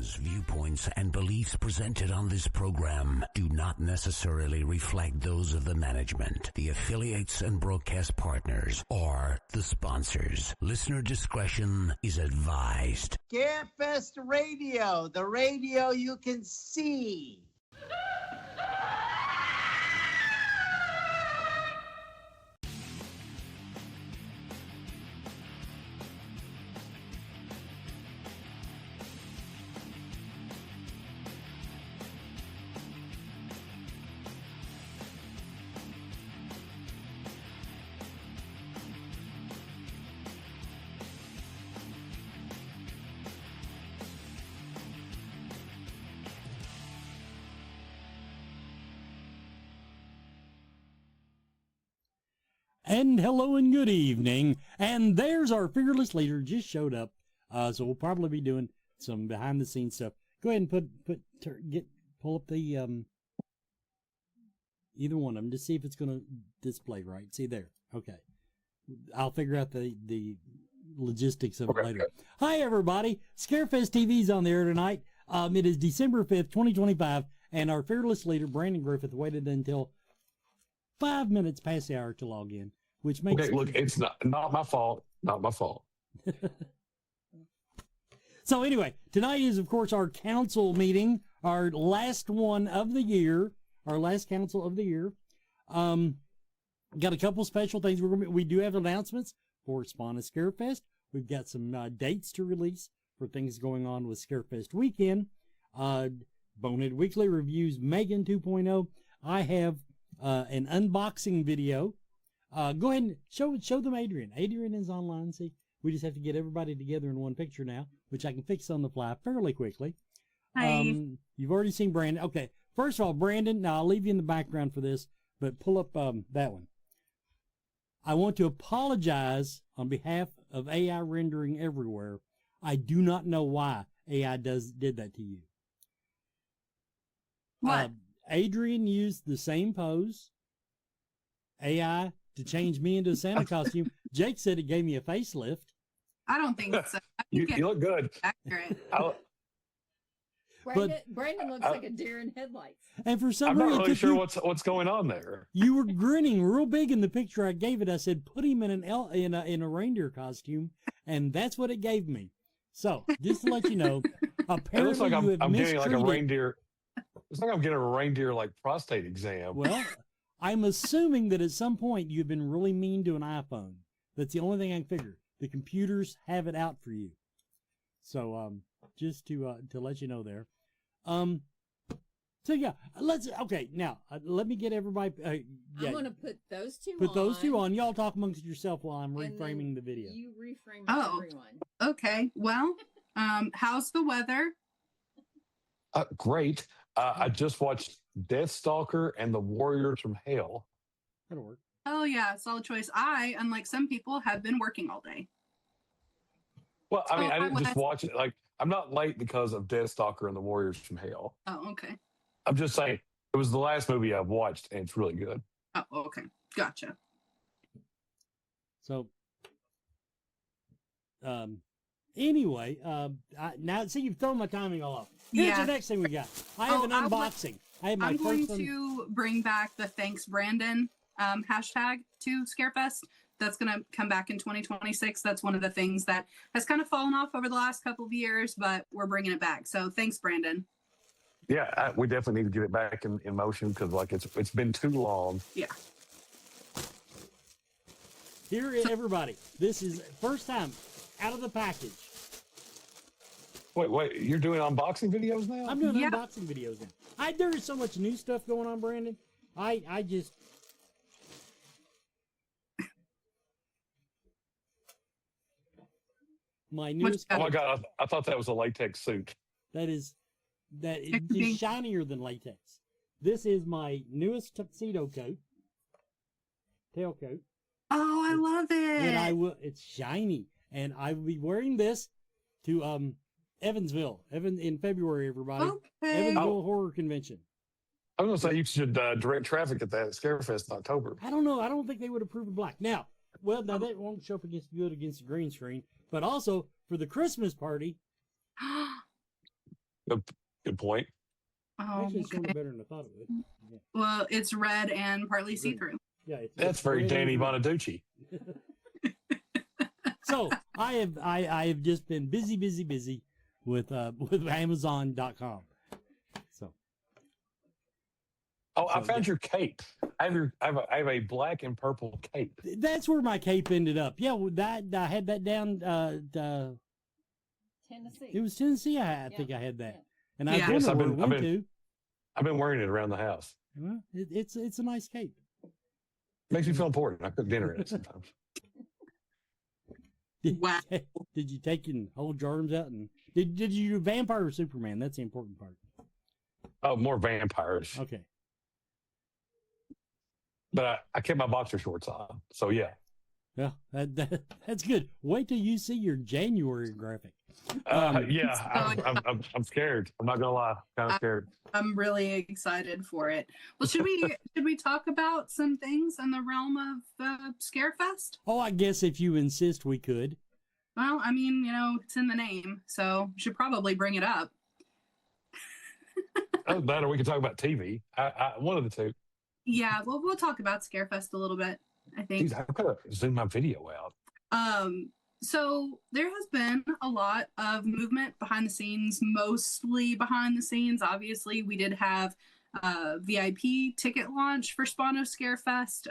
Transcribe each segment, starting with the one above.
Opinions, viewpoints, and beliefs presented on this program do not necessarily reflect those of the management, the affiliates and broadcast partners, or the sponsors. Listener discretion is advised. Scarefest Radio, the radio you can see. And hello and good evening. And there's our fearless leader, just showed up. So we'll probably be doing some behind the scenes stuff. Go ahead and pull up the either one of them to see if it's going to display right. See there. Okay. I'll figure out the logistics of it later. Hi everybody. Scarefest TV's on the air tonight. It is December 5th, 2025, and our fearless leader, Brandon Griffith, waited until 5 minutes past the hour to log in, which makes look, it's not my fault. Not my fault. So anyway, tonight is, of course, our council meeting, our last one of the year, our last council of the year. Got a couple special things. We do have announcements for Spawn of Scarefest. We've got some dates to release for things going on with Scarefest weekend. Bonehead Weekly Reviews Megan 2.0. I have an unboxing video. Go ahead and show them Adrian. Adrian is online. See, we just have to get everybody together in one picture now, which I can fix on the fly fairly quickly. Hi. You've already seen Brandon. Okay, first of all, Brandon, now I'll leave you in the background for this, but pull up that one. I want to apologize on behalf of AI Rendering Everywhere. I do not know why AI did that to you. What? Adrian used the same pose, AI, to change me into a Santa costume. Jake said it gave me a facelift. I don't think so. You look good. Accurate. Brandon looks like a deer in headlights. And for some I'm reason, not really sure what's going on there. You were grinning real big in the picture I gave it. I said, put him in in a reindeer costume, and that's what it gave me. So, just to let you know, apparently it looks like I'm getting like a reindeer. It's like I'm getting a reindeer like prostate exam. Well, I'm assuming that at some point you've been really mean to an iPhone. That's the only thing I can figure. The computers have it out for you. So, just to let you know there. So yeah, now let me get everybody. I'm going to put those two on. Put those two on. Y'all talk amongst yourself while I'm reframing the video. You reframe everyone. Okay. Well, how's the weather? Great. I just watched Deathstalker and the Warriors from Hell. That'll work. Oh yeah, solid choice. I, unlike some people, have been working all day. Well, I mean, I didn't just watch it. Like, I'm not late because of Deathstalker and the Warriors from Hell. Oh, okay. I'm just saying, it was the last movie I've watched, and it's really good. Oh, okay. Gotcha. So, anyway, now see, you've thrown my timing all off. Here's the next thing we got. I have an unboxing. I'm going to bring back the Thanks Brandon hashtag to Scarefest. That's going to come back in 2026. That's one of the things that has kind of fallen off over the last couple of years, but we're bringing it back. So thanks, Brandon. Yeah, we definitely need to get it back in motion because like it's been too long. Yeah. Here, everybody. This is first time out of the package. Wait, you're doing unboxing videos now? I'm doing unboxing videos now. There is so much new stuff going on, Brandon. I just... My newest... Oh my God, I thought that was a latex suit. That is shinier than latex. This is my newest tuxedo coat. Tailcoat. Oh, I love it. It's shiny. And I will be wearing this to Evansville in February, everybody. Okay. Evansville Horror Convention. I was going to say you should direct traffic at that Scarefest in October. I don't know. I don't think they would approve of black. Now that won't show up against the green screen. But also for the Christmas party, Good point. Actually, it's Okay. sort of better than I thought it would. Yeah. Well, it's red and partly Green. see-through. Yeah, That's very red and Danny green. Bonaducci. So I have just been busy with Amazon.com. So I found your cape. I have a black and purple cape. that's where my cape ended up. Yeah, that I had that down. Tennessee. It was Tennessee. I think I had that, Yeah. and I Yeah. was Yes, wondering where it went to. I've been wearing it around the house. Well, it's a nice cape. Makes me feel important. I cook dinner in it sometimes. Wow. Did you take and hold your arms out and did you do vampire or Superman? That's the important part. Oh, more vampires. Okay. But I kept my boxer shorts on. So yeah. Yeah, that's good. Wait till you see your January graphic. Yeah, I'm scared. I'm not gonna lie. Kind of scared. I'm really excited for it. Well, should we talk about some things in the realm of Scarefest? Oh, I guess if you insist, we could. Well, I mean, it's in the name, so we should probably bring it up. Oh, that or we can talk about TV. One of the two. Yeah, well, we'll talk about Scarefest a little bit, I think. Jeez, I've got to zoom my video out. So there has been a lot of movement behind the scenes, mostly behind the scenes. Obviously, we did have VIP ticket launch for Spawn of Scarefest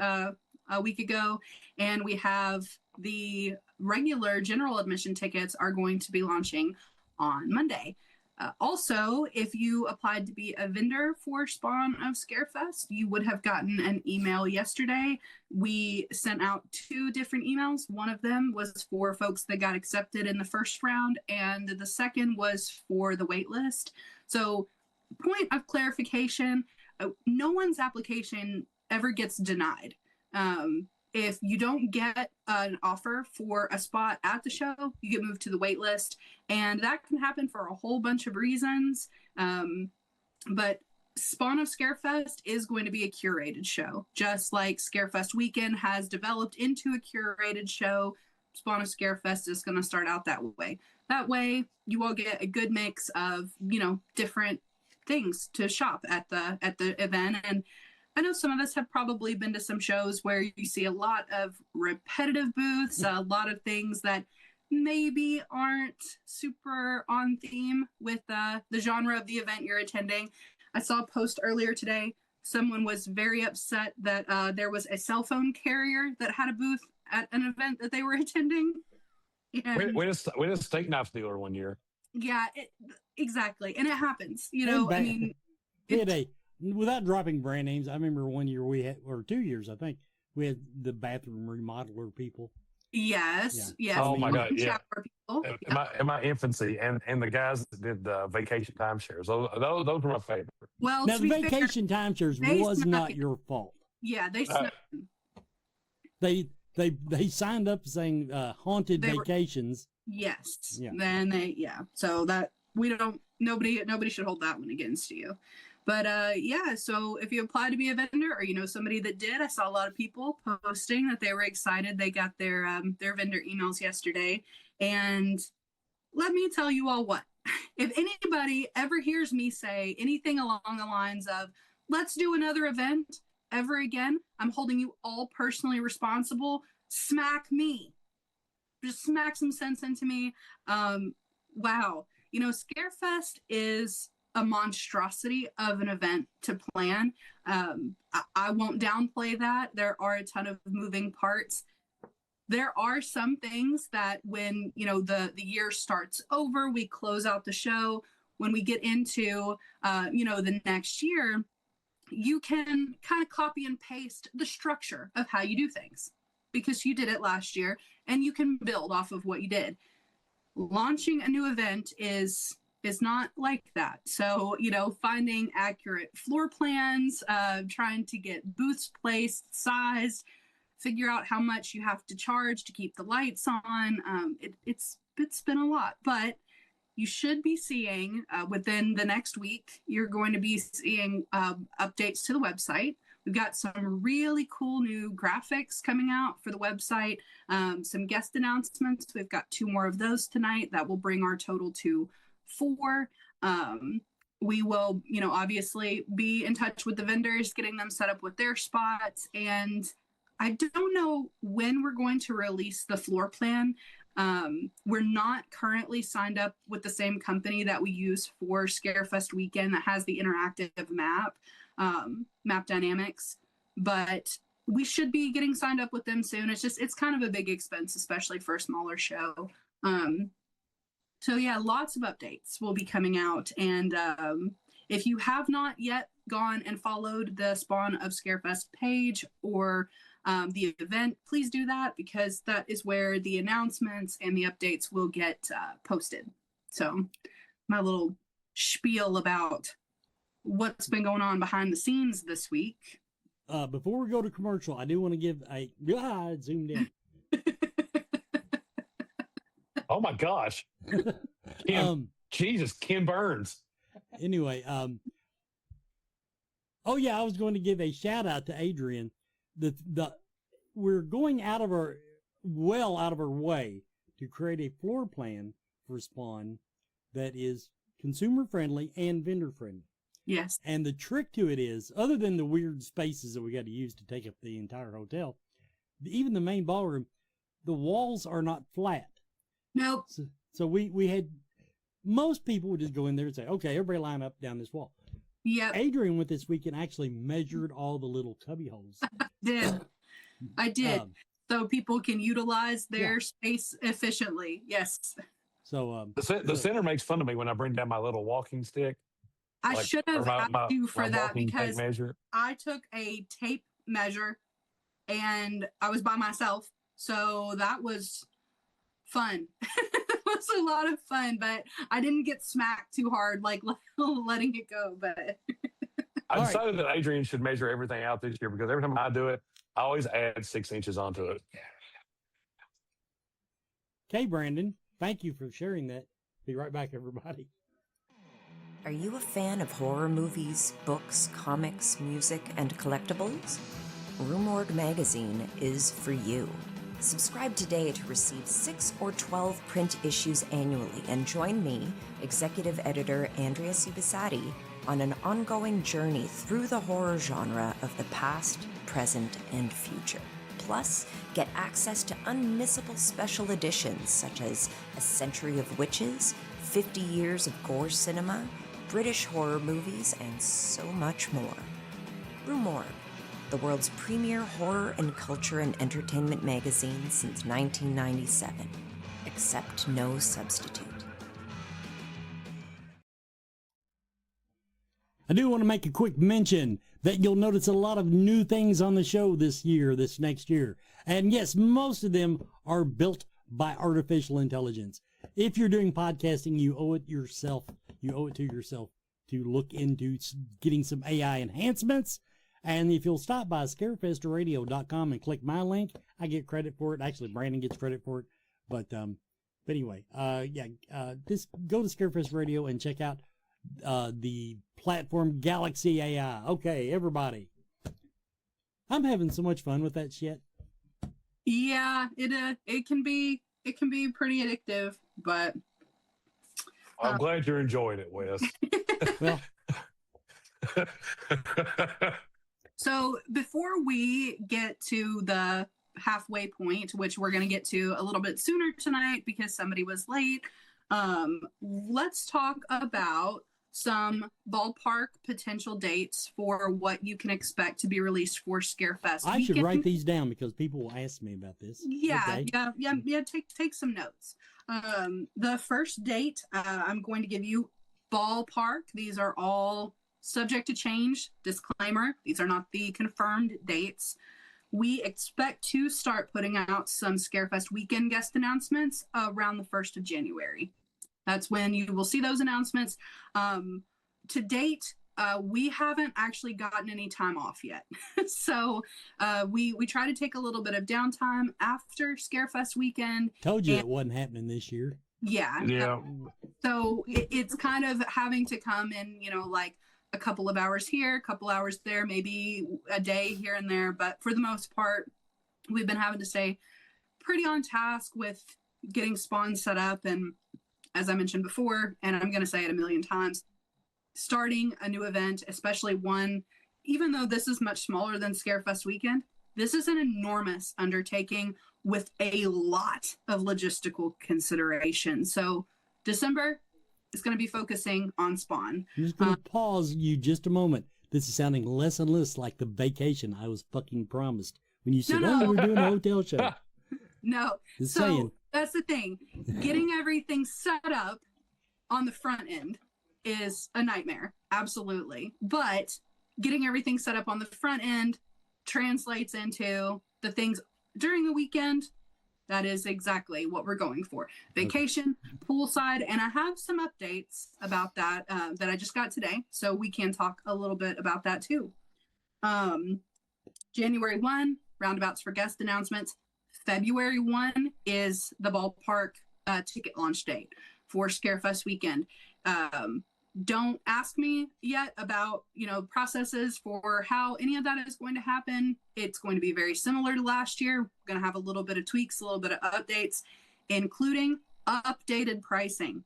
a week ago, and we have the regular general admission tickets are going to be launching on Monday. Also, if you applied to be a vendor for Spawn of Scarefest, you would have gotten an email yesterday. We sent out 2 different emails. One of them was for folks that got accepted in the first round, and the second was for the wait list. So, point of clarification, no one's application ever gets denied. If you don't get an offer for a spot at the show, you get moved to the wait list. And that can happen for a whole bunch of reasons. But Spawn of Scarefest is going to be a curated show. Just like Scarefest Weekend has developed into a curated show, Spawn of Scarefest is going to start out that way. That way, you all get a good mix of, different things to shop at the event. And I know some of us have probably been to some shows where you see a lot of repetitive booths, a lot of things that maybe aren't super on theme with the genre of the event you're attending. I saw a post earlier today. Someone was very upset that there was a cell phone carrier that had a booth at an event that they were attending. And We had a steak knife dealer one year. yeah, exactly. And it happens, We had without dropping brand names, I remember one year we had, or 2 years, I think, we had the bathroom remodeler people. Yes. Oh my God, yeah. Shower people. In my infancy, and the guys that did the vacation timeshares, those were my favorite. Well, Now, to the be fair, vacation timeshares they was snuck not it. your fault. yeah, they snuck They signed up saying haunted They were- vacations. Yes. Yeah. Then so that nobody should hold that one against you. But so if you apply to be a vendor or somebody that did, I saw a lot of people posting that they were excited. They got their vendor emails yesterday. And let me tell you all what. If anybody ever hears me say anything along the lines of, let's do another event ever again, I'm holding you all personally responsible, smack me. Just smack some sense into me. Wow. Scarefest is a monstrosity of an event to plan. I won't downplay that. There are a ton of moving parts. There are some things that when, the year starts over, we close out the show. When we get into, the next year, you can kind of copy and paste the structure of how you do things because you did it last year and you can build off of what you did. Launching a new event is not like that. So, finding accurate floor plans, trying to get booths placed, sized, figure out how much you have to charge to keep the lights on. It's been a lot, but you should be seeing within the next week, you're going to be seeing updates to the website. We've got some really cool new graphics coming out for the website, some guest announcements. We've got 2 more of those tonight. That will bring our total to 4. We will, obviously be in touch with the vendors, getting them set up with their spots. And I don't know when we're going to release the floor plan. We're not currently signed up with the same company that we use for Scarefest weekend that has the interactive map dynamics, but we should be getting signed up with them soon. It's kind of a big expense, especially for a smaller show. So yeah, lots of updates will be coming out. And if you have not yet gone and followed the Spawn of Scarefest page or the event, please do that, because that is where the announcements and the updates will get posted. So my little spiel about what's been going on behind the scenes this week. Before we go to commercial, I do want to give a zoomed in. Oh my gosh. Jesus, Ken Burns. Anyway, I was going to give a shout out to Adrian. We're going out of our way to create a floor plan for Spawn that is consumer friendly and vendor friendly. Yes. And the trick to it is, other than the weird spaces that we got to use to take up the entire hotel, even the main ballroom, the walls are not flat. Nope. So we had, most people would just go in there and say, okay, everybody line up down this wall. Yeah. Adrian went this week and actually measured all the little cubby holes. I did. So people can utilize their space efficiently. Yes. So the center makes fun of me when I bring down my little walking stick. I should have asked you for that, because I took a tape measure and I was by myself. So that was fun. It was a lot of fun, but I didn't get smacked too hard, like letting it go. But I decided that Adrian should measure everything out this year, because every time I do it, I always add 6 inches onto it. Okay, Brandon, thank you for sharing that. Be right back, everybody. Are you a fan of horror movies, books, comics, music, and collectibles? Room Org magazine is for you. Subscribe today to receive 6 or 12 print issues annually and join me, executive editor Andrea Subisati, on an ongoing journey through the horror genre of the past, present, and future. Plus, get access to unmissable special editions such as A Century of Witches, 50 Years of Gore Cinema, British horror movies, and so much more. Room Org, the world's premier horror and culture and entertainment magazine since 1997. Accept no substitute. I do want to make a quick mention that you'll notice a lot of new things on the show this next year. And yes, most of them are built by artificial intelligence. If you're doing podcasting, you owe it to yourself to look into getting some AI enhancements. And if you'll stop by scarefestradio.com and click my link, I get credit for it. Actually, Brandon gets credit for it. But anyway, just go to Scarefest Radio and check out the platform Galaxy AI. Okay, everybody. I'm having so much fun with that shit. Yeah, it can be pretty addictive, but I'm glad you're enjoying it, Wes. Well, so before we get to the halfway point, which we're going to get to a little bit sooner tonight because somebody was late, let's talk about some ballpark potential dates for what you can expect to be released for Scarefest. I should write these down because people will ask me about this. Yeah, okay. Take some notes. The first date, I'm going to give you ballpark. These are all subject to change. Disclaimer, these are not the confirmed dates. We expect to start putting out some Scarefest weekend guest announcements around the 1st of January. That's when you will see those announcements. To date, we haven't actually gotten any time off yet. So we try to take a little bit of downtime after Scarefest weekend. Told you it wasn't happening this year. Yeah. So it's kind of having to come in, like a couple of hours here, a couple hours there, maybe a day here and there. But for the most part, we've been having to stay pretty on task with getting Spawn set up and as I mentioned before, and I'm going to say it a million times, starting a new event, especially one, even though this is much smaller than Scarefest weekend, this is an enormous undertaking with a lot of logistical consideration. So December is going to be focusing on Spawn. I'm just going to pause you just a moment. This is sounding less and less like the vacation I was fucking promised when you said, No. oh, we're doing a hotel show. No. Just so saying. That's the thing. Getting everything set up on the front end is a nightmare. Absolutely. But getting everything set up on the front end translates into the things during the weekend. That is exactly what we're going for. Vacation, poolside, and I have some updates about that that I just got today, so we can talk a little bit about that too. January 1, roundabouts for guest announcements. February 1 is the ballpark ticket launch date for Scarefest weekend. Don't ask me yet about, processes for how any of that is going to happen. It's going to be very similar to last year. We're going to have a little bit of tweaks, a little bit of updates, including updated pricing.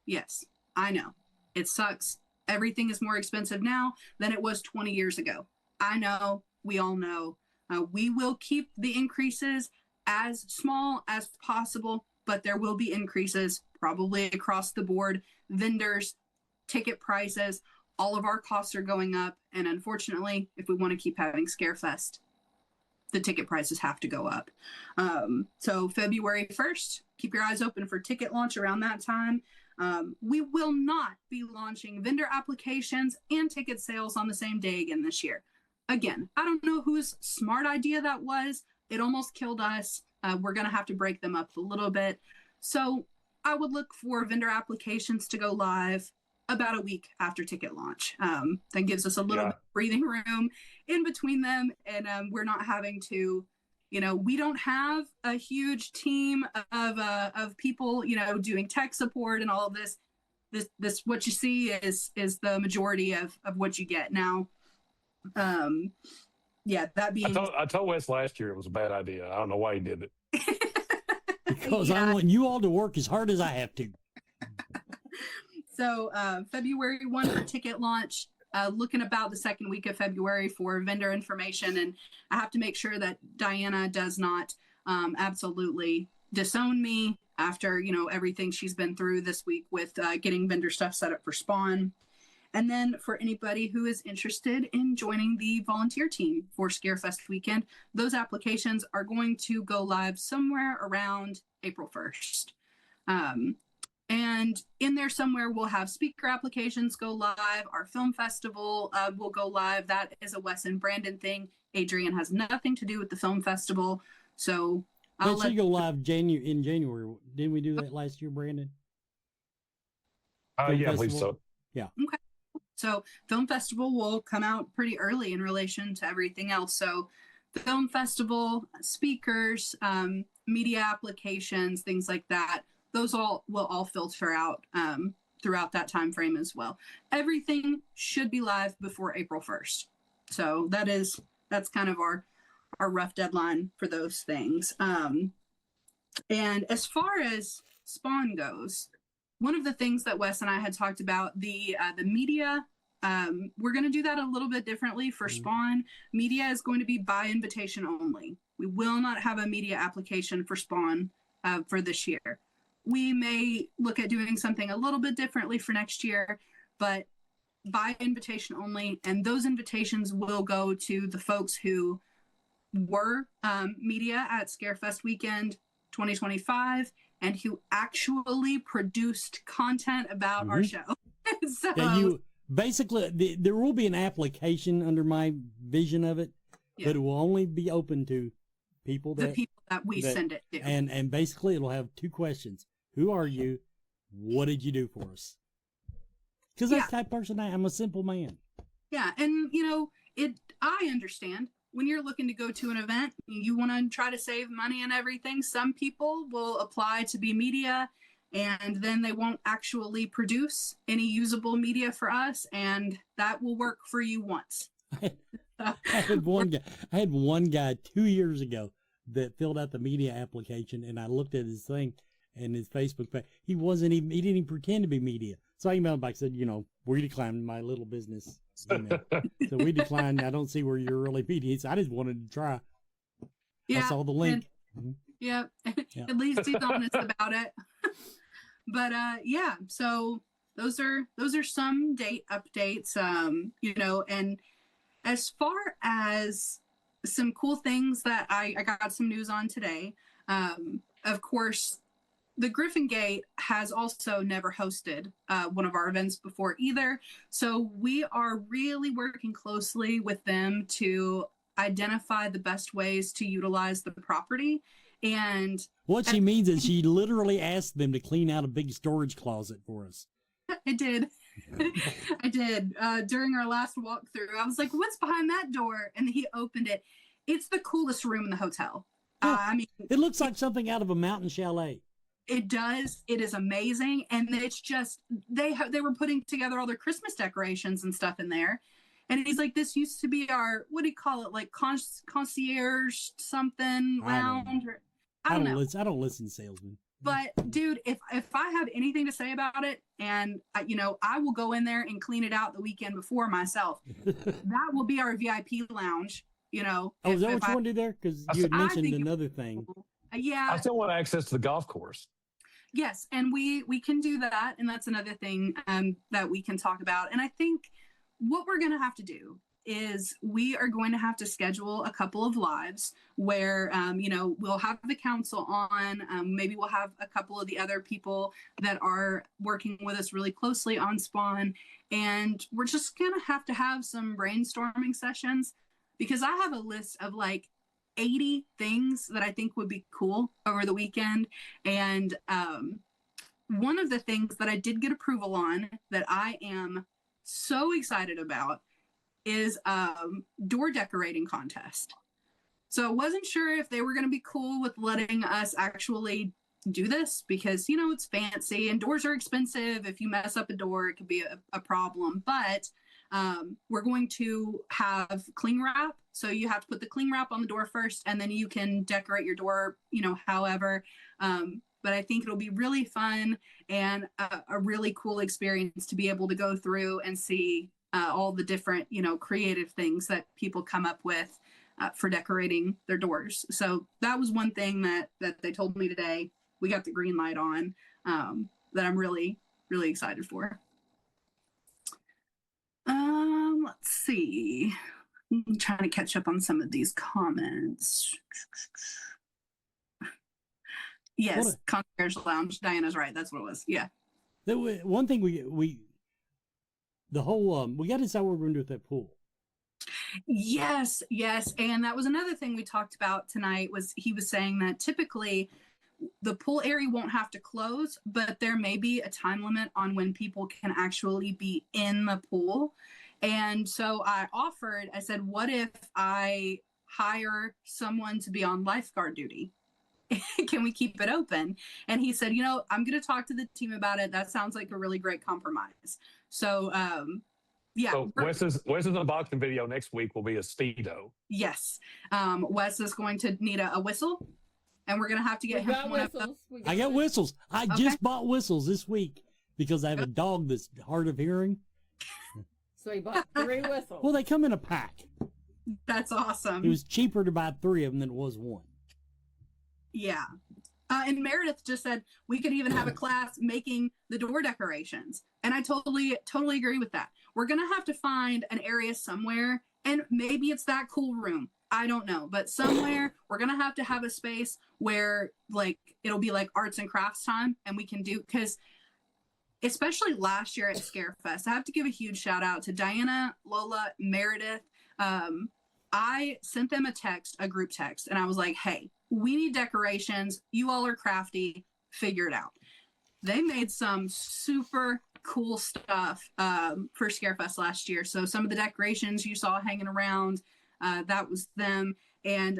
Yes, I know. It sucks. Everything is more expensive now than it was 20 years ago. I know. We all know. We will keep the increases as small as possible, but there will be increases probably across the board. Vendors, ticket prices, all of our costs are going up. And unfortunately, if we want to keep having Scarefest, the ticket prices have to go up. So February 1st, keep your eyes open for ticket launch around that time. We will not be launching vendor applications and ticket sales on the same day again this year. Again, I don't know whose smart idea that was. It almost killed us. We're going to have to break them up a little bit. So I would look for vendor applications to go live about a week after ticket launch. That gives us a little bit of breathing room in between them. And we're not having to, we don't have a huge team of people, doing tech support and all of this. This what you see is the majority of what you get now. That being, I told Wes last year it was a bad idea. I don't know why he did it. Because I want you all to work as hard as I have to. So February 1 for ticket launch, looking about the second week of February for vendor information. And I have to make sure that Diana does not absolutely disown me after, everything she's been through this week with getting vendor stuff set up for Spawn. And then for anybody who is interested in joining the volunteer team for Scarefest weekend, those applications are going to go live somewhere around April 1st. And in there somewhere, we'll have speaker applications go live. Our film festival will go live. That is a Wes and Brandon thing. Adrian has nothing to do with the film festival. So I'll let you go live in January. Didn't we do that last year, Brandon? Yeah, I believe so. Yeah. Okay. So film festival will come out pretty early in relation to everything else. So the film festival, speakers, media applications, things like that, those all will all filter out throughout that time frame as well. Everything should be live before April 1st. So that's kind of our rough deadline for those things. And as far as Spawn goes, one of the things that Wes and I had talked about, the media, we're going to do that a little bit differently for Spawn. Media is going to be by invitation only. We will not have a media application for Spawn for this year. We may look at doing something a little bit differently for next year, but by invitation only. And those invitations will go to the folks who were media at Scarefest Weekend 2025 and who actually produced content about our show. So yeah, basically there will be an application under my vision of it, but it will only be open to people that we send it to. And basically it'll have two questions. Who are you? What did you do for us? Because that's the type of person I'm a simple man. Yeah, and I understand when you're looking to go to an event, you want to try to save money and everything. Some people will apply to be media and then they won't actually produce any usable media for us, and that will work for you once. I had one guy 2 years ago that filled out the media application, and I looked at his thing, and his Facebook page. He didn't even pretend to be media. So I emailed back and said, we declined my little business email. So we declined. I don't see where you're really media. So I just wanted to try. Yeah, I saw the link. Yeah. At least he's honest about it. But yeah, so those are some date updates, and as far as some cool things that I got some news on today, of course, the Griffin Gate has also never hosted one of our events before either. So we are really working closely with them to identify the best ways to utilize the property. And what she means is she literally asked them to clean out a big storage closet for us. I did. I did. During our last walkthrough, I was like, what's behind that door? And he opened it. It's the coolest room in the hotel. Yeah. It looks like something out of a mountain chalet. It does. It is amazing. And it's just, they were putting together all their Christmas decorations and stuff in there. And he's like, this used to be our, what do you call it? Like concierge something lounge. I don't know. I don't listen, salesman. But dude, if I have anything to say about it, and I will go in there and clean it out the weekend before myself. That will be our VIP lounge. Oh, is that what you want to do there? Because you had mentioned another thing. Yeah. I still want access to the golf course. Yes, and we can do that, and that's another thing that we can talk about. And I think what we're going to have to do is we are going to have to schedule a couple of lives where, we'll have the council on, maybe we'll have a couple of the other people that are working with us really closely on Spawn, and we're just going to have some brainstorming sessions, because I have a list of like 80 things that I think would be cool over the weekend. And one of the things that I did get approval on that I am so excited about is door decorating contest. So I wasn't sure if they were going to be cool with letting us actually do this, because it's fancy and doors are expensive. If you mess up a door, it could be a problem. But we're going to have cling wrap, so you have to put the cling wrap on the door first, and then you can decorate your door however. But I think it'll be really fun and a really cool experience to be able to go through and see all the different, creative things that people come up with for decorating their doors. So that was one thing that they told me today. We got the green light on, that I'm really, really excited for. Let's see. I'm trying to catch up on some of these comments. Yes, concierge lounge. Diana's right. That's what it was. Yeah. One thing we got to decide what we're going to do with that pool. Yes, and that was another thing we talked about tonight. Was he was saying that typically the pool area won't have to close, but there may be a time limit on when people can actually be in the pool. And so I said, what if I hire someone to be on lifeguard duty? Can we keep it open? And he said, I'm going to talk to the team about it. That sounds like a really great compromise. So, yeah. So Wes's unboxing video next week will be a Speedo. Yes. Wes is going to need a whistle, and we're going to have to get him one of those. I got whistles. I just bought whistles this week because I have a dog that's hard of hearing. So he bought 3 whistles. Well, they come in a pack. That's awesome. It was cheaper to buy 3 of them than it was 1. Yeah. And Meredith just said we could even have a class making the door decorations. And I totally agree with that. We're going to have to find an area somewhere, and maybe it's that cool room. I don't know. But somewhere we're going to have a space where it'll be like arts and crafts time, and we can do, because especially last year at Scarefest, I have to give a huge shout out to Diana, Lola, Meredith. I sent them a group text, and I was like, hey, we need decorations. You all are crafty. Figure it out. They made some super cool stuff for Scarefest last year. So some of the decorations you saw hanging around, that was them. And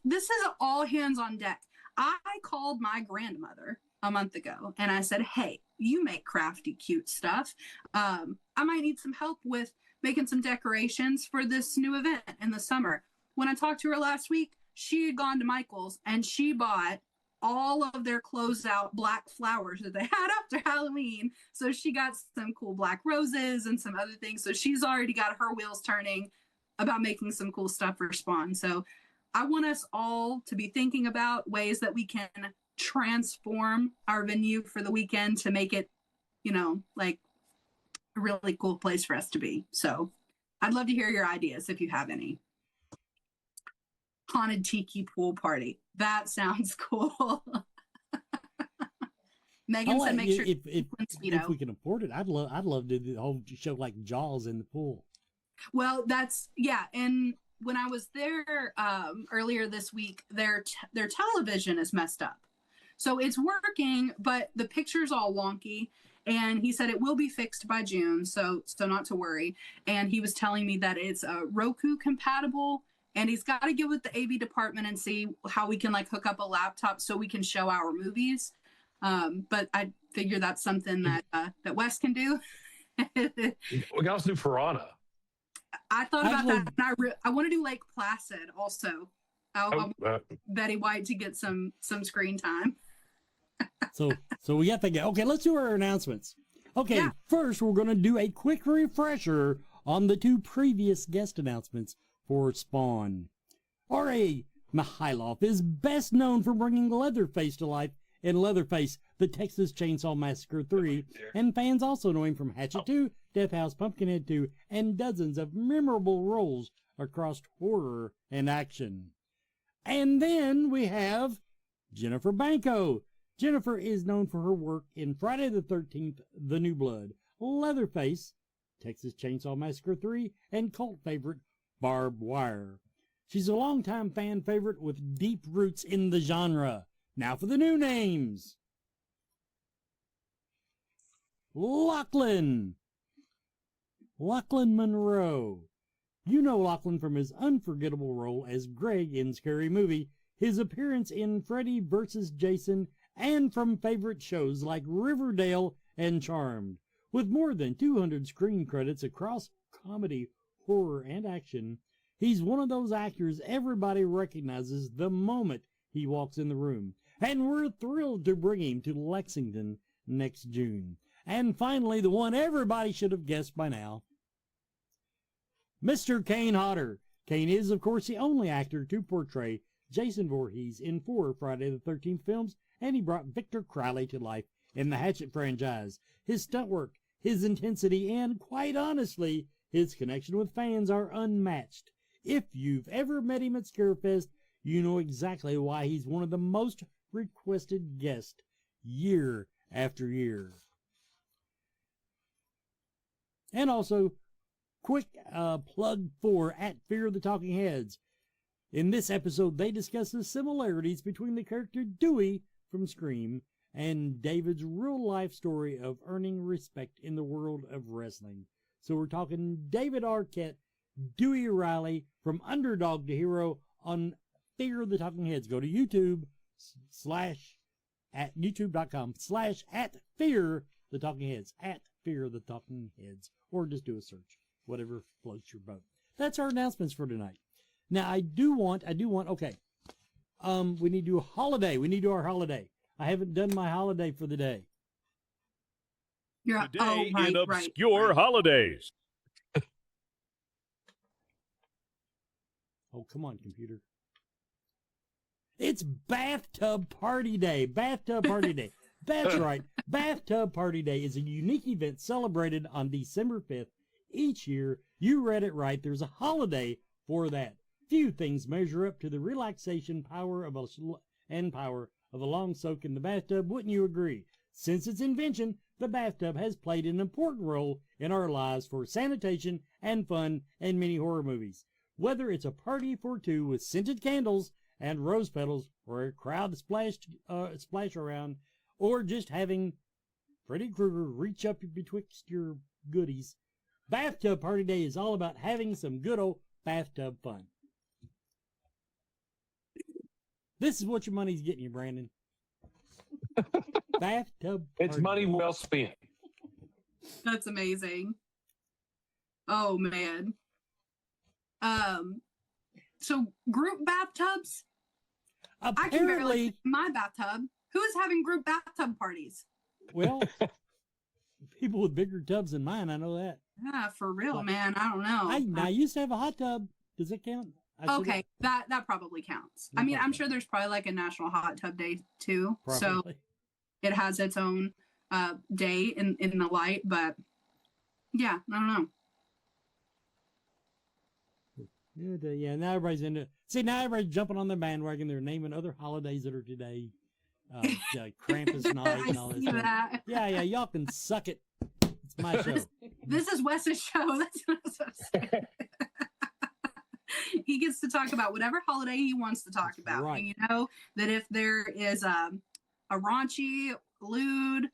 this is all hands on deck. I called my grandmother a month ago, and I said, hey, you make crafty, cute stuff. I might need some help with making some decorations for this new event in the summer. When I talked to her last week, she had gone to Michael's and she bought all of their closeout black flowers that they had after Halloween. So she got some cool black roses and some other things. So she's already got her wheels turning about making some cool stuff for Spawn. So I want us all to be thinking about ways that we can transform our venue for the weekend to make it, you know, like a really cool place for us to be. So I'd love to hear your ideas if you have any. Haunted tiki pool party. That sounds cool. Megan said, "Make sure if we can afford it, I'd love to do the whole show like Jaws in the pool." Well, that's and when I was there earlier this week, their television is messed up, so it's working, but the picture's all wonky. And he said it will be fixed by June, so not to worry. And he was telling me that it's Roku compatible. And he's got to get with the AV department and see how we can like hook up a laptop so we can show our movies. But I figure that's something that Wes can do. We can also do Piranha. I thought about that. And I want to do Lake Placid also. I want Betty White to get some screen time. So we got to go. Okay, let's do our announcements. Okay, First we're going to do a quick refresher on the 2 previous guest announcements for Spawn. R.A. Mihailov is best known for bringing Leatherface to life in Leatherface, the Texas Chainsaw Massacre 3, and fans also know him from Hatchet 2, Death House, Pumpkinhead 2, and dozens of memorable roles across horror and action. And then we have Jennifer Banco. Jennifer is known for her work in Friday the 13th, The New Blood, Leatherface, Texas Chainsaw Massacre 3, and cult favorite Barbed Wire. She's a longtime fan favorite with deep roots in the genre. Now for the new names. Lachlan Monroe. You know Lachlan from his unforgettable role as Greg in Scary Movie, his appearance in Freddy vs. Jason, and from favorite shows like Riverdale and Charmed. With more than 200 screen credits across comedy, horror, and action, he's one of those actors everybody recognizes the moment he walks in the room. And we're thrilled to bring him to Lexington next June. And finally, the one everybody should have guessed by now, Mr. Kane Hodder. Kane is, of course, the only actor to portray Jason Voorhees in 4 Friday the 13th films, and he brought Victor Crowley to life in the Hatchet franchise. His stunt work, his intensity, and, quite honestly, his connection with fans are unmatched. If you've ever met him at Scarefest, you know exactly why he's one of the most requested guests year after year. And also, quick plug for at Fear the Talking Heads. In this episode, they discuss the similarities between the character Dewey from Scream and David's real-life story of earning respect in the world of wrestling. So we're talking David Arquette, Dewey Riley, from underdog to hero on Fear the Talking Heads. Go to YouTube at youtube.com/at Fear the Talking Heads, at Fear the Talking Heads, or just do a search, whatever floats your boat. That's our announcements for tonight. Now we need to do a holiday. We need to do our holiday. I haven't done my holiday for the day. Today in Obscure Holidays. Oh, come on, computer. It's Bathtub Party Day. Bathtub Party Day. That's right. Bathtub Party Day is a unique event celebrated on December 5th each year. You read it right. There's a holiday for that. Few things measure up to the relaxation power of a long soak in the bathtub, wouldn't you agree? Since its invention, the bathtub has played an important role in our lives for sanitation and fun in many horror movies. Whether it's a party for two with scented candles and rose petals, or a crowd splash around, or just having Freddy Krueger reach up betwixt your goodies, Bathtub Party Day is all about having some good old bathtub fun. This is what your money's getting you, Brandon. Bathtub party. It's money well spent. That's amazing. Oh man. So group bathtubs? I can barely sit in my bathtub. Who is having group bathtub parties? Well, people with bigger tubs than mine, I know that. Yeah, for real, man. I don't know. I used to have a hot tub. Does it count? Okay, that probably counts. I mean, I'm sure there's probably like a National Hot Tub Day too. Probably. So it has its own day in the light, but yeah, I don't know. Yeah, now everybody's into it. See, now everybody's jumping on the bandwagon. They're naming other holidays that are today. Krampus night and all this stuff. Yeah, y'all can suck it. It's my show. This is Wes's show. That's what I was saying. He gets to talk about whatever holiday he wants to talk about. Right. And you know that if there is a raunchy, lewd,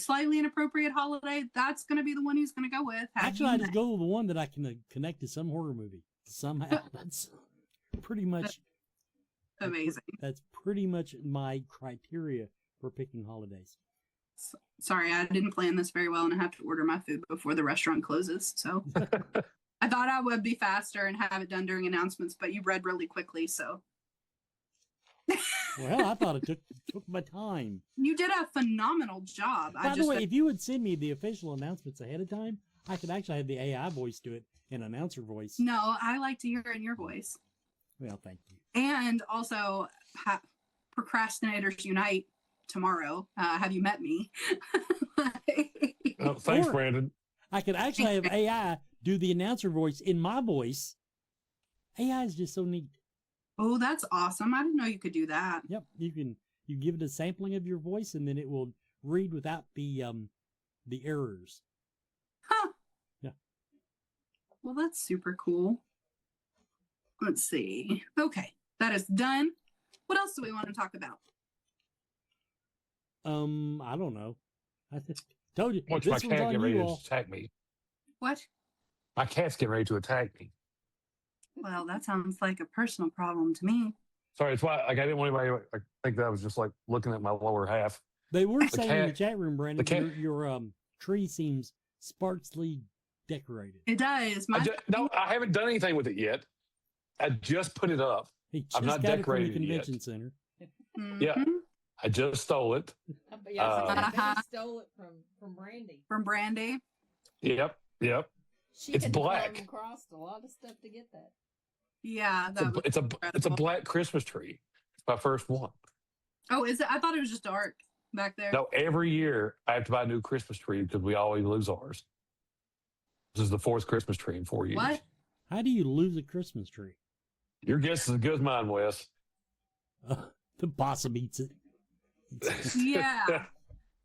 slightly inappropriate holiday, that's going to be the one he's going to go with. Actually, I just go with the one that I can connect to some horror movie somehow. That's pretty much amazing. That's pretty much my criteria for picking holidays. Sorry, I didn't plan this very well, and I have to order my food before the restaurant closes. So I thought I would be faster and have it done during announcements, but you read really quickly, so. Well, I thought it took my time. You did a phenomenal job. By the way, if you would send me the official announcements ahead of time, I could actually have the AI voice do it, an announcer voice. No, I like to hear it in your voice. Well, thank you. And also, Procrastinators Unite tomorrow. Have you met me? Oh, thanks, Brandon. I could actually have AI do the announcer voice in my voice. AI is just so neat. Oh, that's awesome. I didn't know you could do that. Yep. You give it a sampling of your voice and then it will read without the errors. Huh. Yeah. Well, that's super cool. Let's see. Okay. That is done. What else do we want to talk about? I don't know. I told you. Once my cat get ready to attack me. What? My cat's getting ready to attack me. Well, that sounds like a personal problem to me. Sorry, it's why I didn't want anybody to think that I was just like looking at my lower half. They were saying in the chat room, Brandon, your tree seems sparsely decorated. It does. No, I haven't done anything with it yet. I just put it up. I'm not decorated from the convention center. Mm-hmm. Yeah, I just stole it. I stole it from Brandy. From Brandy. Yep. It's black. Across a lot of stuff to get that. Yeah, it's a black Christmas tree. It's my first one. Oh, is it? I thought it was just dark back there. No, every year I have to buy a new Christmas tree because we always lose ours. This is the fourth Christmas tree in 4 years. What? How do you lose a Christmas tree? Your guess is as good as mine, Wes. The possum eats it. Yeah.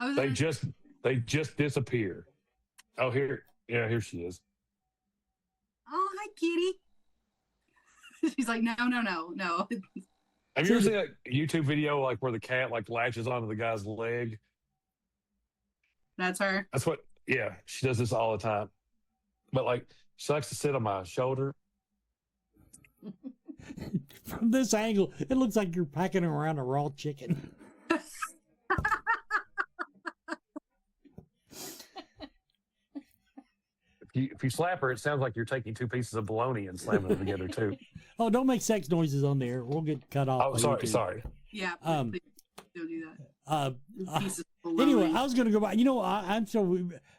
They just disappear. Oh, here she is. Oh, hi, kitty. She's like, no. Have you ever seen a YouTube video like where the cat like latches onto the guy's leg? That's her. That's what. Yeah, she does this all the time. But like, she likes to sit on my shoulder. From this angle, it looks like you're packing around a raw chicken. If you slap her, it sounds like you're taking two pieces of bologna and slamming them together too. Oh, don't make sex noises on there. We'll get cut off. Oh, sorry. Yeah, please don't do that. Anyway, I was going to go by.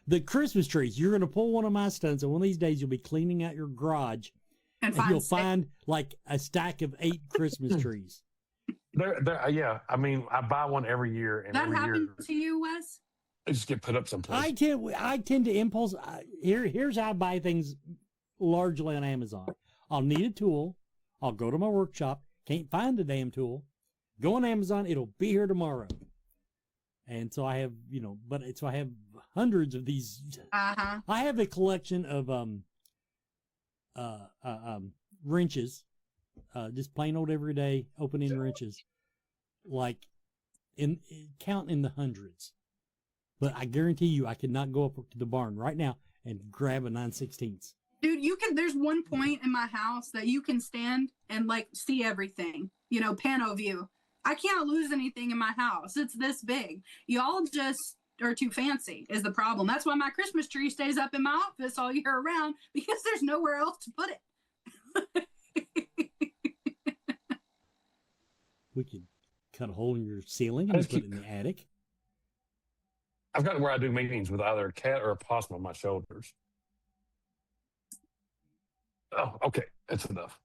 The Christmas trees. You're going to pull one of my stunts, and one of these days you'll be cleaning out your garage, and you'll find like a stack of 8 Christmas trees. Yeah. I mean, I buy one every year, and that happened to you, Wes? They just get put up someplace. I tend to impulse. Here's how I buy things largely on Amazon. I'll need a tool. I'll go to my workshop. Can't find the damn tool. Go on Amazon. It'll be here tomorrow. And so I have, so I have hundreds of these. Uh-huh. I have a collection of wrenches, just plain old everyday open-end wrenches, like count in the hundreds. But I guarantee you, I could not go up to the barn right now and grab a 9/16. Dude, there's one point in my house that you can stand and like see everything, pano view. I can't lose anything in my house. It's this big. Y'all just are too fancy is the problem. That's why my Christmas tree stays up in my office all year around, because there's nowhere else to put it. We could cut a hole in your ceiling and put it in the attic. I've gotten where I do meetings with either a cat or a possum on my shoulders. Oh, okay. That's enough.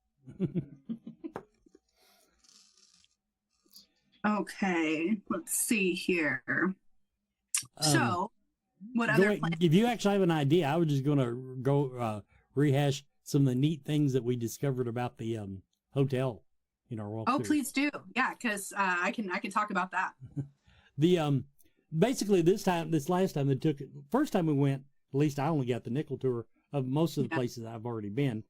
Okay, let's see here. So, what other plans? If you actually have an idea, I was just going to go rehash some of the neat things that we discovered about the hotel in our walkthrough. Oh, please do. Yeah, because I can talk about that. The basically this last time first time we went, at least I only got the nickel tour of most of the places I've already been,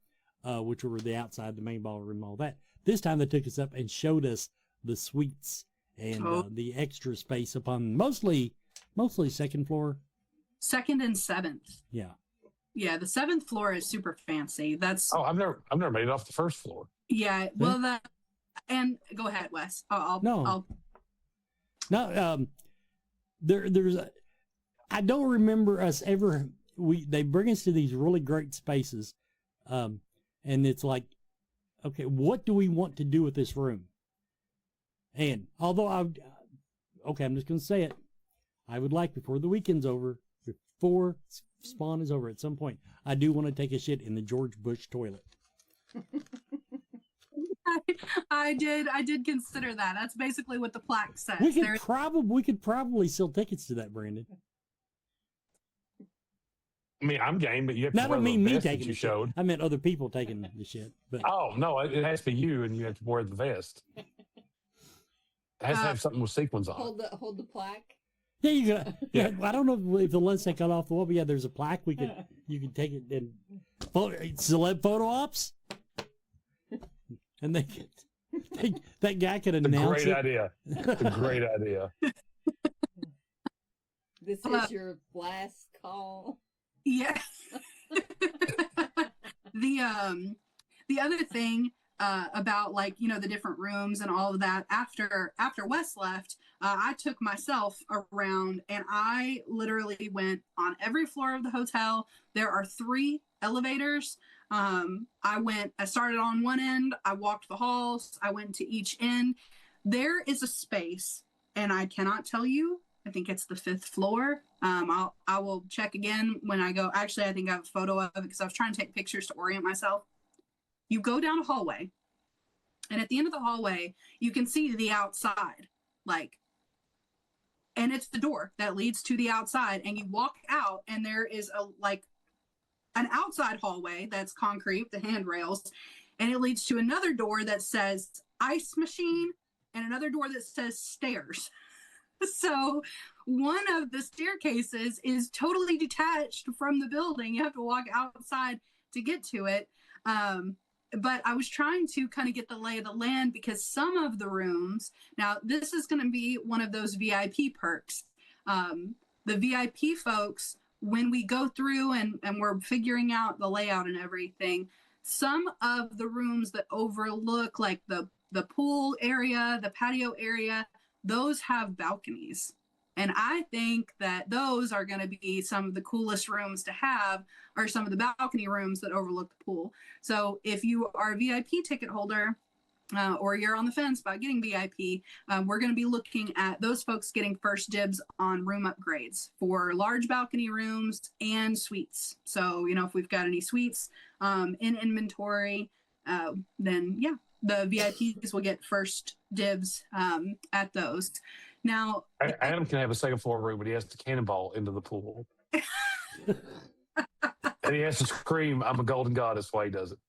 which were the outside, the main ballroom, all that. This time they took us up and showed us the suites and the extra space upon mostly second floor. Second and seventh. Yeah. Yeah, the seventh floor is super fancy. That's I've never made it off the first floor. Yeah, well, and go ahead, Wes. There's I don't remember us ever. They bring us to these really great spaces, and it's like, okay, what do we want to do with this room? And although I'm just going to say it, I would like, before the weekend's over, before Spawn is over at some point, I do want to take a shit in the George Bush toilet. I did consider that. That's basically what the plaque says. We could probably sell tickets to that, Brandon. I mean, I'm game, but you have to Not wear me the vest taking that you the showed. Shit. I meant other people taking the shit. But oh no, it has to be you, and you have to wear the vest. It has to have something with sequins on. Hold the plaque. Yeah, you got. Yeah, I don't know if the lens they cut off the wall, but yeah, there's a plaque. You can take it and celeb photo ops, and that guy could announce Great idea. A great idea. This is your last call. Yeah. The other thing about, like, you know, the different rooms and all of that, after Wes left, I took myself around and I literally went on every floor of the hotel. There are 3 elevators. I started on one end, I walked the halls, I went to each end. There is a space, and I cannot tell you, I think it's the 5th floor. I will check again when I go. Actually, I think I have a photo of it because I was trying to take pictures to orient myself. You go down a hallway, and at the end of the hallway, you can see the outside, and it's the door that leads to the outside, and you walk out, and there is an outside hallway that's concrete, the handrails, and it leads to another door that says ice machine and another door that says stairs. So one of the staircases is totally detached from the building. You have to walk outside to get to it. But I was trying to kind of get the lay of the land, because some of the rooms, now this is going to be one of those VIP perks. The VIP folks, when we go through and we're figuring out the layout and everything, some of the rooms that overlook like the pool area, the patio area, those have balconies. And I think that those are going to be some of the coolest rooms to have, are some of the balcony rooms that overlook the pool. So if you are a VIP ticket holder, or you're on the fence about getting VIP, we're going to be looking at those folks getting first dibs on room upgrades for large balcony rooms and suites. So, you know, if we've got any suites in inventory, then yeah, the VIPs will get first dibs at those. Now, Adam can have a second floor room, but he has to cannonball into the pool. And he has to scream, "I'm a golden goddess," while he does it.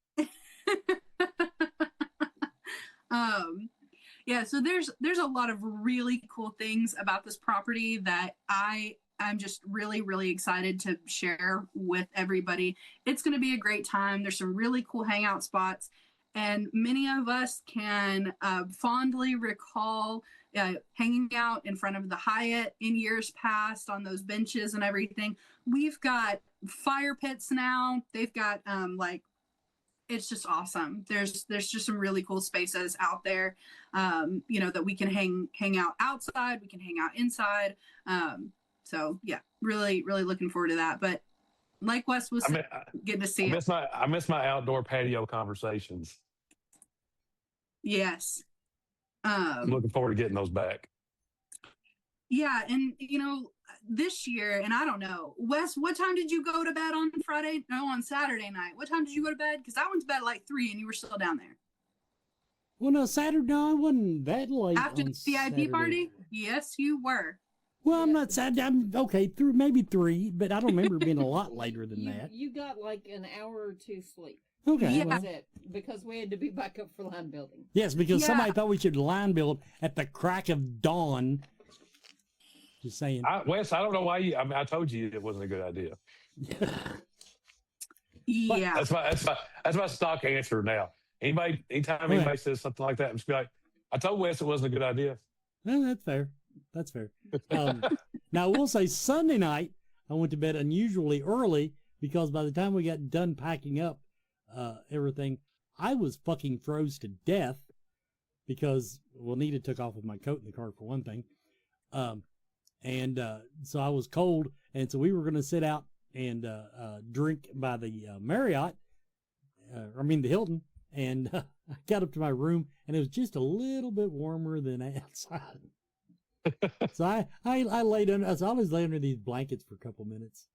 Yeah, so there's a lot of really cool things about this property that I'm just really, really excited to share with everybody. It's going to be a great time. There's some really cool hangout spots, and many of us can fondly recall hanging out in front of the Hyatt in years past on those benches and everything. We've got fire pits now. They've got it's just awesome. There's just some really cool spaces out there, you know, that we can hang out outside. We can hang out inside. So yeah, really, really looking forward to that. But like Wes was saying, good to see it. I miss my outdoor patio conversations. Yes. I'm looking forward to getting those back. Yeah, and this year, and I don't know, Wes, what time did you go to bed on Friday? No, on Saturday night. What time did you go to bed? Because I went to bed at like 3 and you were still down there. Well, no, Saturday, no, I wasn't that late. After the VIP Saturday. party? Yes, you were. Well, I'm not sad. I'm okay, through maybe 3, but I don't remember being a lot later than that. You got like an hour or 2 sleep. Okay. Yeah. Well, That's it. Because we had to be back up for line building. yes, because Yeah. somebody thought we should line build at the crack of dawn. Just saying. Wes, I don't know why you. I mean, I told you it wasn't a good idea. Yeah. That's my stock answer now. Anytime anybody says something like that, I'm just be like, I told Wes it wasn't a good idea. Well, that's fair. That's fair. Now, I will say Sunday night, I went to bed unusually early because by the time we got done packing up everything, I was fucking froze to death because, well, Nita took off with my coat in the car for one thing. So I was cold. And so we were going to sit out and drink by the Marriott, the Hilton. And I got up to my room and it was just a little bit warmer than outside. So I laid under, so I always lay under these blankets for a couple minutes.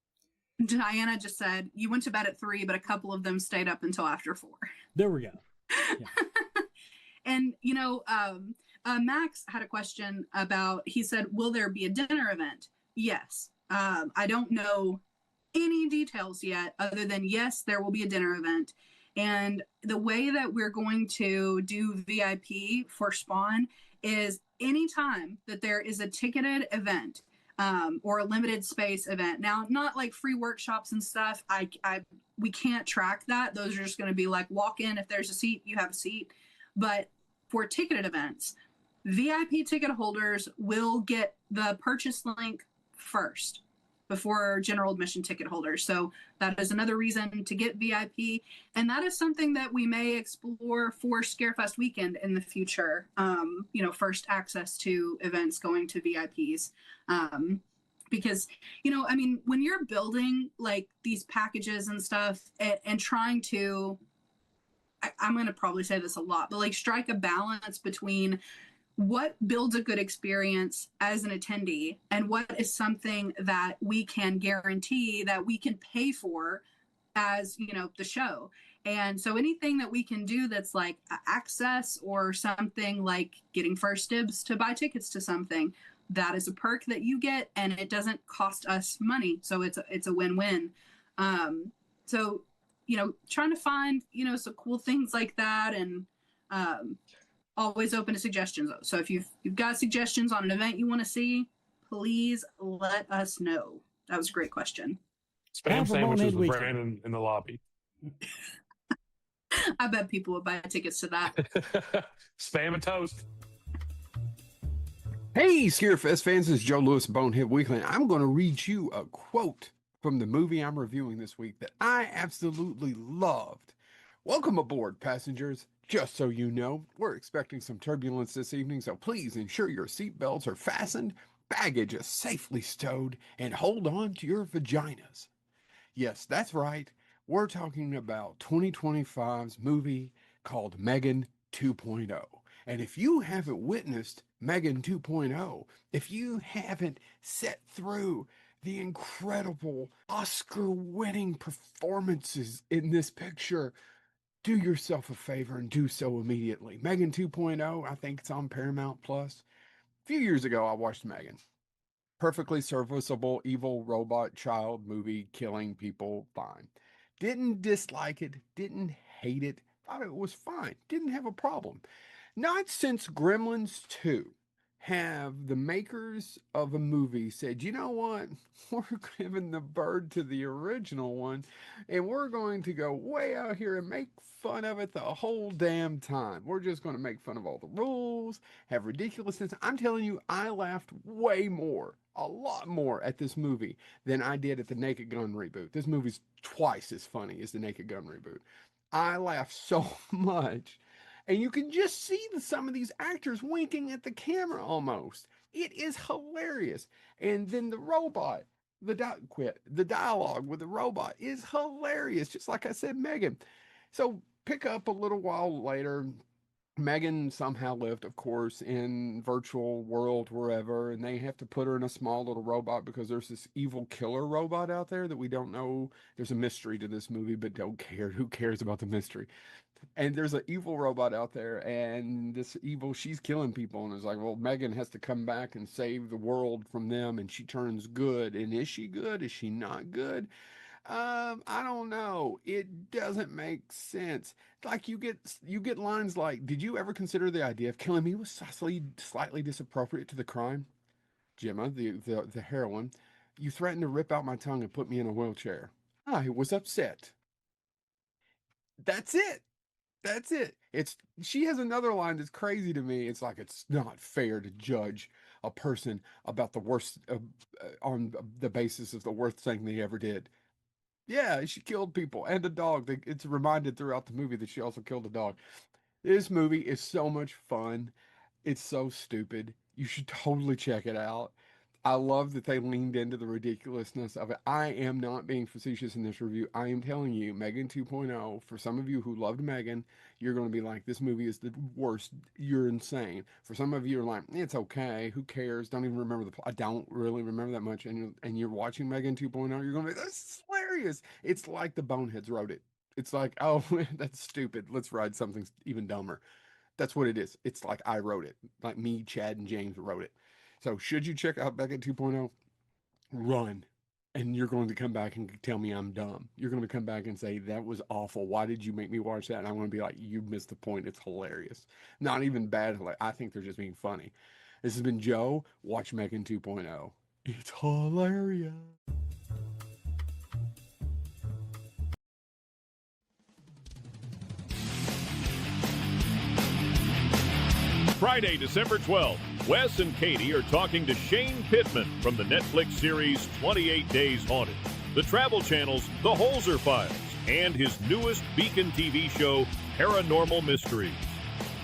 Diana just said, you went to bed at 3, but a couple of them stayed up until after 4. There we go. Yeah. And, Max had a question about, he said, will there be a dinner event? Yes. I don't know any details yet other than, yes, there will be a dinner event. And the way that we're going to do VIP for Spawn is anytime that there is a ticketed event or a limited space event. Now, not like free workshops and stuff. We can't track that. Those are just going to be like walk in. If there's a seat, you have a seat. But for ticketed events, VIP ticket holders will get the purchase link first before general admission ticket holders. So that is another reason to get VIP. And that is something that we may explore for Scarefest weekend in the future. First access to events going to VIPs. Because, when you're building like these packages and stuff and trying to, I'm going to probably say this a lot, but like strike a balance between what builds a good experience as an attendee and what is something that we can guarantee that we can pay for as, the show. And so anything that we can do that's like access or something like getting first dibs to buy tickets to something, that is a perk that you get and it doesn't cost us money. So it's a win-win. So, trying to find, some cool things like that and, always open to suggestions. So if you've got suggestions on an event you want to see, please let us know. That was a great question. Spam sandwiches with Brandon in the lobby. I bet people would buy tickets to that. Spam and toast. Hey, Scarefest fans, this is Joe Lewis, Bonehead Weekly. I'm going to read you a quote from the movie I'm reviewing this week that I absolutely loved. Welcome aboard, passengers. Just so you know, we're expecting some turbulence this evening, so please ensure your seatbelts are fastened, baggage is safely stowed, and hold on to your vaginas. Yes, that's right. We're talking about 2025's movie called Megan 2.0. And if you haven't witnessed Megan 2.0, if you haven't sat through the incredible Oscar-winning performances in this picture, do yourself a favor and do so immediately. Megan 2.0, I think it's on Paramount Plus. A few years ago, I watched Megan. Perfectly serviceable, evil robot child movie, killing people, fine. Didn't dislike it, didn't hate it, thought it was fine, didn't have a problem. Not since Gremlins 2 have the makers of a movie said, you know what, we're giving the bird to the original one, and we're going to go way out here and make fun of it the whole damn time. We're just going to make fun of all the rules, have ridiculousness. I'm telling you, I laughed way more, a lot more at this movie than I did at the Naked Gun reboot. This movie's twice as funny as the Naked Gun reboot. I laughed so much. And you can just see some of these actors winking at the camera almost. It is hilarious. And then the robot, the dialogue with the robot is hilarious. Just like I said, Megan. So pick up a little while later, Megan somehow lived, of course, in virtual world wherever, and they have to put her in a small little robot because there's this evil killer robot out there that we don't know. There's a mystery to this movie, but don't care. Who cares about the mystery? And there's an evil robot out there, and this evil, she's killing people, and it's like, well, Megan has to come back and save the world from them, and she turns good. And is she good? Is she not good? I don't know. It doesn't make sense. Like you get lines like, "Did you ever consider the idea of killing me was slightly disappropriate to the crime?" Gemma, the heroine, "You threatened to rip out my tongue and put me in a wheelchair. I was upset." That's it. That's it. She has another line that's crazy to me. It's like, it's not fair to judge a person about the worst on the basis of the worst thing they ever did. Yeah, she killed people and a dog. It's reminded throughout the movie that she also killed a dog. This movie is so much fun. It's so stupid. You should totally check it out. I love that they leaned into the ridiculousness of it. I am not being facetious in this review. I am telling you, Megan 2.0, for some of you who loved Megan, you're going to be like, this movie is the worst. You're insane. For some of you are like, it's okay. Who cares? Don't even remember the plot. I don't really remember that much. And you're watching Megan 2.0, you're going to be, that's hilarious. It's like the Boneheads wrote it. It's like, oh, that's stupid. Let's write something even dumber. That's what it is. It's like I wrote it. Like me, Chad, and James wrote it. So should you check out Beckett 2.0, run. And you're going to come back and tell me I'm dumb. You're going to come back and say, that was awful. Why did you make me watch that? And I'm going to be like, you missed the point. It's hilarious. Not even bad. I think they're just being funny. This has been Joe. Watch Megan 2.0. It's hilarious. Friday, December 12th, Wes and Katie are talking to Shane Pittman from the Netflix series 28 Days Haunted, the Travel Channel's The Holzer Files, and his newest Beacon TV show, Paranormal Mysteries.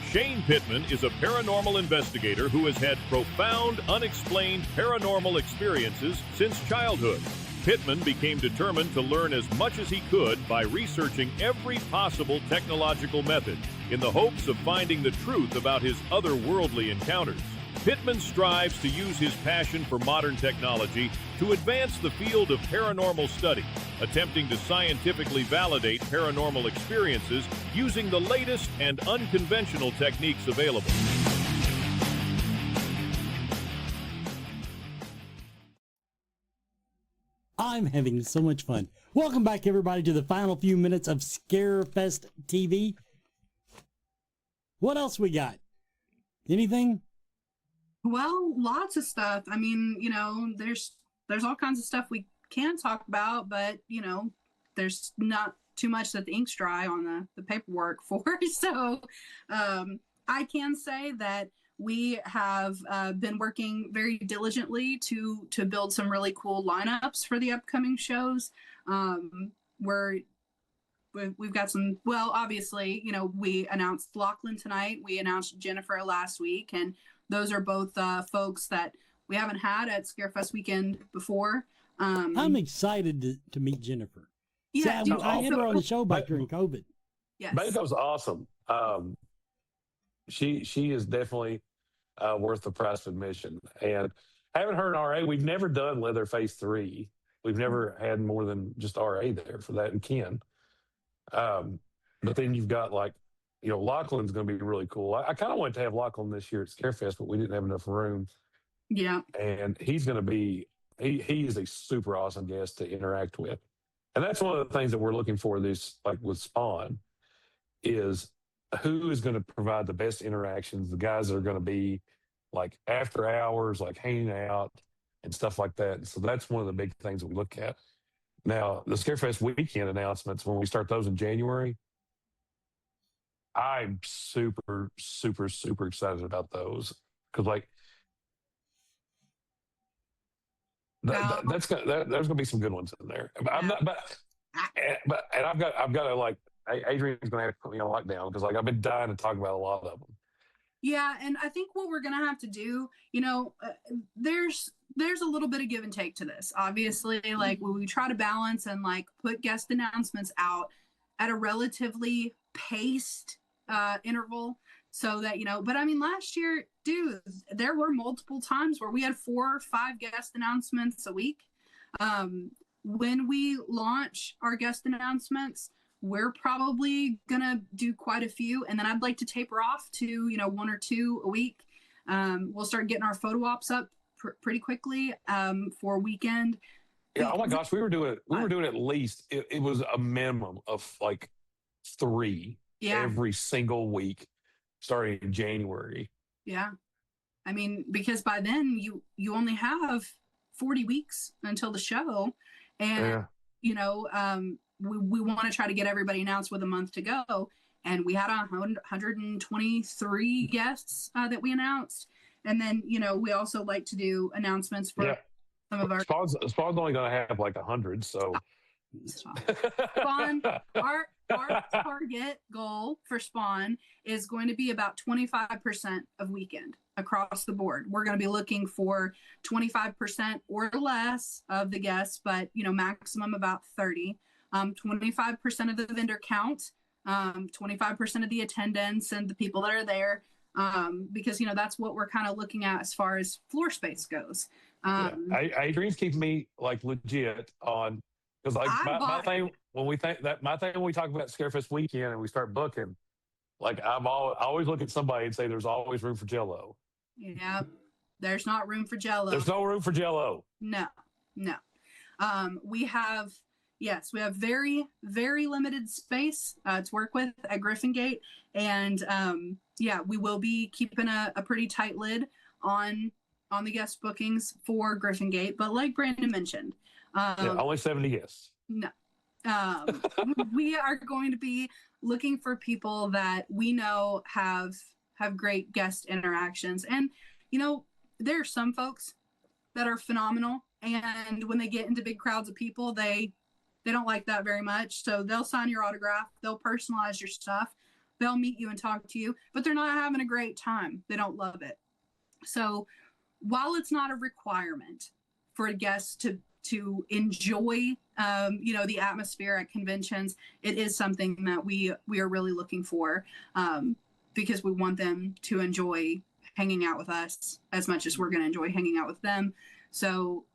Shane Pittman is a paranormal investigator who has had profound, unexplained paranormal experiences since childhood. Pittman became determined to learn as much as he could by researching every possible technological method in the hopes of finding the truth about his otherworldly encounters. Pittman strives to use his passion for modern technology to advance the field of paranormal study, attempting to scientifically validate paranormal experiences using the latest and unconventional techniques available. I'm having so much fun. Welcome back, everybody, to the final few minutes of Scarefest TV. What else we got? Anything? Well, lots of stuff. I mean, you know, there's all kinds of stuff we can talk about, but, you know, there's not too much that the ink's dry on the paperwork for. So I can say that we have been working very diligently to build some really cool lineups for the upcoming shows. We've got some, well, obviously, you know, we announced Lachlan tonight. We announced Jennifer last week, and those are both folks that we haven't had at Scarefest weekend before. I'm excited to meet Jennifer. Yeah, See, I had her on the show back during COVID. Yes. That was awesome. She is definitely worth the price of admission. And having her in RA, we've never done Leatherface 3. We've never had more than just RA there for that, and Ken. But then you've got, like, you know, Lachlan's going to be really cool. I kind of wanted to have Lachlan this year at Scarefest, but we didn't have enough room. Yeah. And he's going to be, he is a super awesome guest to interact with. And that's one of the things that we're looking for this, like with Spawn, is who is going to provide the best interactions, the guys that are going to be like after hours, like hanging out and stuff like that. And so that's one of the big things that we look at. Now, the Scarefest weekend announcements, when we start those in January, I'm super, super, super excited about those. Because, like, there's going to be some good ones in there. I'm not, but I've got to, like, Adrian's going to have to put me on lockdown because, like, I've been dying to talk about a lot of them. Yeah, and I think what we're going to have to do, you know, there's a little bit of give and take to this. Obviously, like, when we try to balance and, like, put guest announcements out at a relatively paced interval, so that, but I mean, last year, dude, there were multiple times where we had 4 or 5 guest announcements a week. When we launch our guest announcements, we're probably gonna do quite a few, and then I'd like to taper off to 1 or 2 a week. We'll start getting our photo ops up pretty quickly for weekend. Yeah. Oh my gosh, we were doing at least it was a minimum of like 3 every single week, starting in January. Yeah, I mean, because by then you only have 40 weeks until the show, and we want to try to get everybody announced with a month to go, and we had 123 guests that we announced, and then we also like to do announcements for some of our Spawn's only going to have like 100, so Spawn, our target goal for Spawn is going to be about 25% of weekend across the board. We're going to be looking for 25% or less of the guests, but maximum about 30. 25% of the vendor count, 25% of the attendance and the people that are there, because that's what we're kind of looking at as far as floor space goes. Adrian's keeping me like legit on, because like my thing when we talk about Scarefest weekend and we start booking, like I always look at somebody and say there's always room for Jello. Yeah, there's not room for Jello. There's no room for Jello. No. We have very, very limited space to work with at Griffin Gate, and we will be keeping a pretty tight lid on the guest bookings for Griffin Gate. But like Brandon mentioned, only 70 guests. No, we are going to be looking for people that we know have great guest interactions, and there are some folks that are phenomenal, and when they get into big crowds of people, they don't like that very much. So they'll sign your autograph, they'll personalize your stuff, they'll meet you and talk to you, but they're not having a great time. They don't love it. So while it's not a requirement for a guest to enjoy, the atmosphere at conventions, it is something that we are really looking for, because we want them to enjoy hanging out with us as much as we're going to enjoy hanging out with them. So,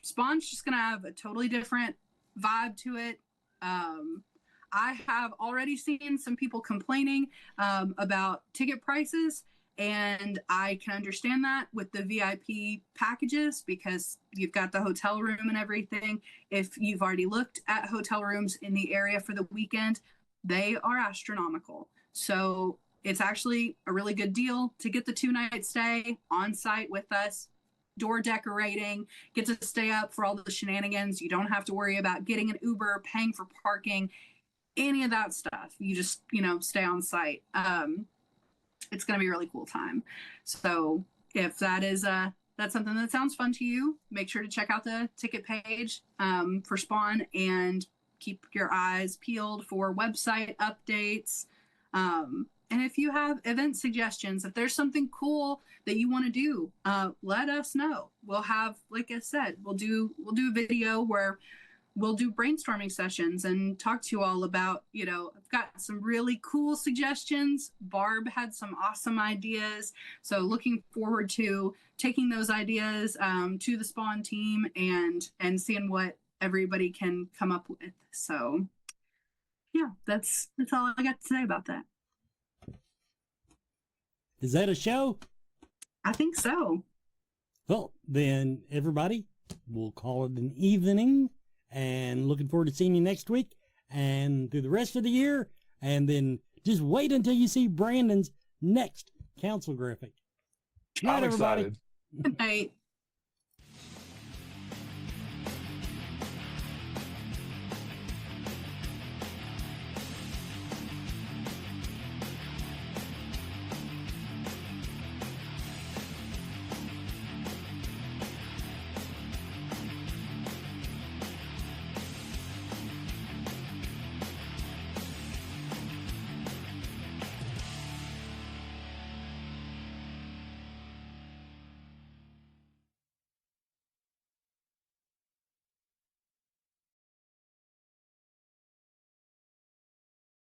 Spawn's just going to have a totally different vibe to it. I have already seen some people complaining about ticket prices, and I can understand that with the VIP packages, because you've got the hotel room and everything. If you've already looked at hotel rooms in the area for the weekend, they are astronomical. So it's actually a really good deal to get the 2-night stay on site with us, door decorating, get to stay up for all the shenanigans. You don't have to worry about getting an Uber, paying for parking, any of that stuff. You just, stay on site. It's going to be a really cool time. So if that's something that sounds fun to you, make sure to check out the ticket page for Spawn, and keep your eyes peeled for website updates. And if you have event suggestions, if there's something cool that you want to do, let us know. We'll have, like I said, we'll do a video where we'll do brainstorming sessions and talk to you all about, I've got some really cool suggestions. Barb had some awesome ideas. So looking forward to taking those ideas to the Spawn team and seeing what everybody can come up with. So yeah, that's all I got to say about that. Is that a show? I think so. Well, then everybody, we'll call it an evening, and looking forward to seeing you next week and through the rest of the year. And then just wait until you see Brandon's next council graphic. Good night, I'm everybody. excited. Good night.